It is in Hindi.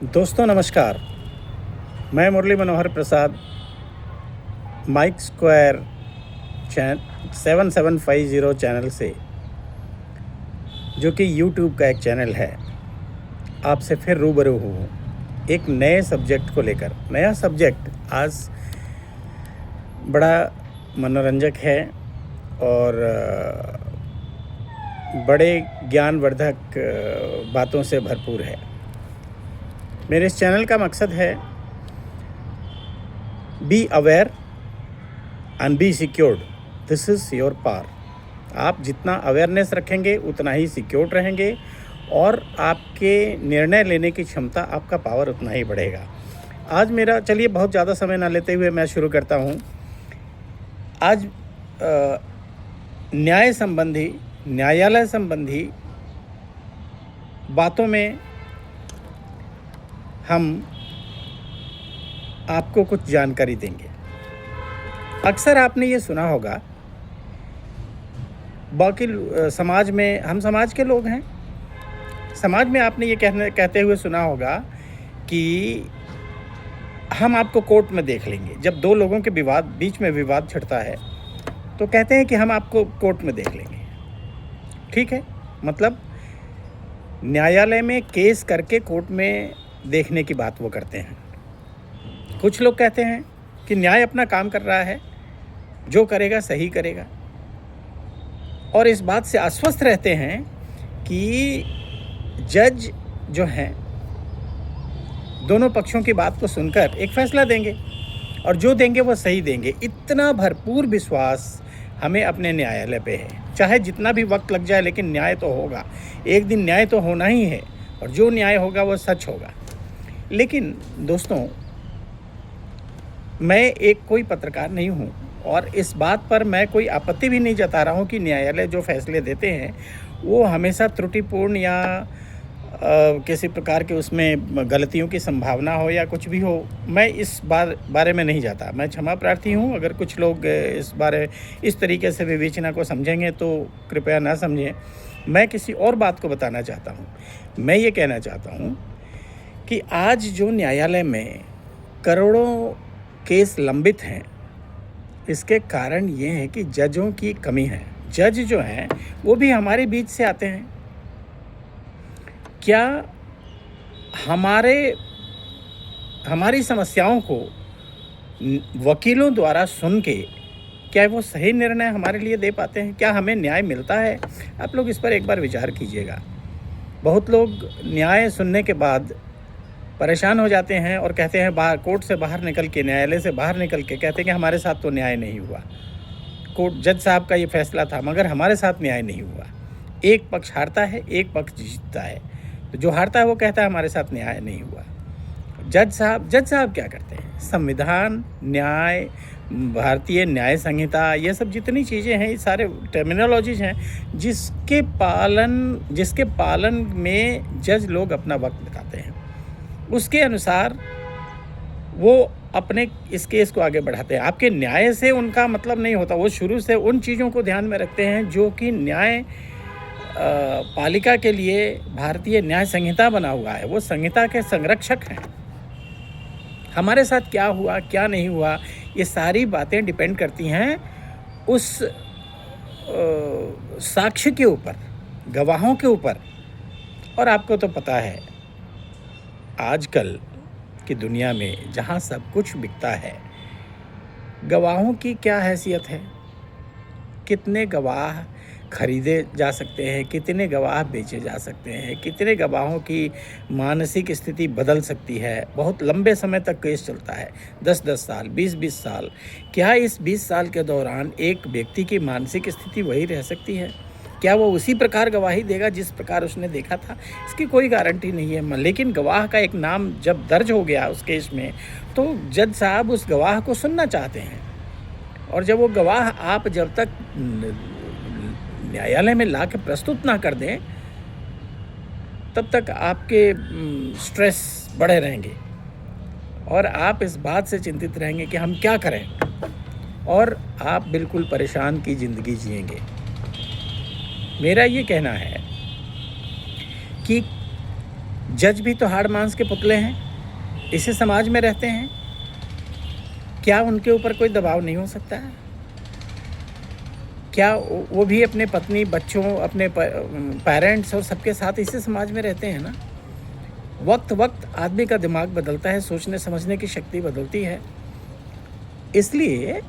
दोस्तों नमस्कार। मैं Murli Manohar Prasad mic square 7750 channel से, जो कि यूट्यूब का एक चैनल है, आपसे फिर रूबरू हूँ एक नए सब्जेक्ट को लेकर। नया सब्जेक्ट आज बड़ा मनोरंजक है और बड़े ज्ञानवर्धक बातों से भरपूर है। मेरे इस चैनल का मकसद है be aware and B secured, this is your power. आप जितना अवेयरनेस रखेंगे उतना ही सिक्योर्ड रहेंगे और आपके निर्णय लेने की क्षमता, आपका पावर उतना ही बढ़ेगा। आज मेरा, चलिए बहुत ज़्यादा समय ना लेते हुए मैं शुरू करता हूँ। आज न्याय संबंधी, न्यायालय संबंधी बातों में हम आपको कुछ जानकारी देंगे। अक्सर आपने ये सुना होगा, बाकी समाज में, हम समाज के लोग हैं, समाज में आपने ये कहते हुए सुना होगा कि हम आपको कोर्ट में देख लेंगे। जब दो लोगों के बीच में विवाद छिड़ता है तो कहते हैं कि हम आपको कोर्ट में देख लेंगे। ठीक है, मतलब न्यायालय में केस करके कोर्ट में देखने की बात वो करते हैं। कुछ लोग कहते हैं कि न्याय अपना काम कर रहा है, जो करेगा सही करेगा, और इस बात से आश्वस्त रहते हैं कि जज जो हैं दोनों पक्षों की बात को सुनकर एक फैसला देंगे और जो देंगे वो सही देंगे। इतना भरपूर विश्वास हमें अपने न्यायालय पे है। चाहे जितना भी वक्त लग जाए, लेकिन न्याय तो होगा। एक दिन न्याय तो होना ही है और जो न्याय होगा वो सच होगा। लेकिन दोस्तों, मैं एक कोई पत्रकार नहीं हूँ और इस बात पर मैं कोई आपत्ति भी नहीं जता रहा हूँ कि न्यायालय जो फैसले देते हैं वो हमेशा त्रुटिपूर्ण या किसी प्रकार के उसमें गलतियों की संभावना हो या कुछ भी हो। मैं इस बारे में नहीं जाता। मैं क्षमा प्रार्थी हूँ अगर कुछ लोग इस तरीके से विवेचना को समझेंगे तो कृपया ना समझें। मैं किसी और बात को बताना चाहता हूँ। मैं ये कहना चाहता हूँ कि आज जो न्यायालय में करोड़ों केस लंबित हैं, इसके कारण ये है कि जजों की कमी है। जज जो हैं वो भी हमारे बीच से आते हैं। क्या हमारी समस्याओं को वकीलों द्वारा सुन के क्या वो सही निर्णय हमारे लिए दे पाते हैं? क्या हमें न्याय मिलता है? आप लोग इस पर एक बार विचार कीजिएगा। बहुत लोग न्याय सुनने के बाद परेशान हो जाते हैं और कहते हैं, बाहर कोर्ट से बाहर निकल के, न्यायालय से बाहर निकल के कहते हैं कि हमारे साथ तो न्याय नहीं हुआ। कोर्ट जज साहब का ये फैसला था मगर हमारे साथ न्याय नहीं हुआ। एक पक्ष हारता है, एक पक्ष जीतता है। तो जो हारता है वो कहता है हमारे साथ न्याय नहीं हुआ। जज साहब क्या करते हैं? संविधान, न्याय, भारतीय न्याय संहिता, ये सब जितनी चीज़ें हैं, ये सारे टर्मिनोलॉजीज हैं जिसके पालन में जज लोग अपना वक्त बिताते हैं। उसके अनुसार वो अपने इस केस को आगे बढ़ाते हैं। आपके न्याय से उनका मतलब नहीं होता। वो शुरू से उन चीज़ों को ध्यान में रखते हैं जो कि न्याय पालिका के लिए भारतीय न्याय संहिता बना हुआ है। वो संहिता के संरक्षक हैं। हमारे साथ क्या हुआ, क्या नहीं हुआ, ये सारी बातें डिपेंड करती हैं उस साक्ष्य के ऊपर, गवाहों के ऊपर। और आपको तो पता है आजकल की दुनिया में जहाँ सब कुछ बिकता है, गवाहों की क्या हैसियत है? कितने गवाह खरीदे जा सकते हैं, कितने गवाह बेचे जा सकते हैं, कितने गवाहों की मानसिक स्थिति बदल सकती है। बहुत लंबे समय तक केस चलता है, 10-10 साल, 20-20 साल। क्या इस 20 साल के दौरान एक व्यक्ति की मानसिक स्थिति वही रह सकती है? क्या वो उसी प्रकार गवाही देगा जिस प्रकार उसने देखा था? इसकी कोई गारंटी नहीं है। लेकिन गवाह का एक नाम जब दर्ज हो गया उस केस में, तो जज साहब उस गवाह को सुनना चाहते हैं। और जब वो गवाह आप जब तक न्यायालय में ला के प्रस्तुत ना कर दें, तब तक आपके स्ट्रेस बढ़े रहेंगे और आप इस बात से चिंतित रहेंगे कि हम क्या करें, और आप बिल्कुल परेशान की ज़िंदगी जिएंगे। मेरा ये कहना है कि जज भी तो हाड़ मांस के पुतले हैं, इसी समाज में रहते हैं। क्या उनके ऊपर कोई दबाव नहीं हो सकता है? क्या वो भी अपने पत्नी, बच्चों, अपने पेरेंट्स और सबके साथ इसी समाज में रहते हैं ना? वक्त वक्त आदमी का दिमाग बदलता है, सोचने समझने की शक्ति बदलती है। इसलिए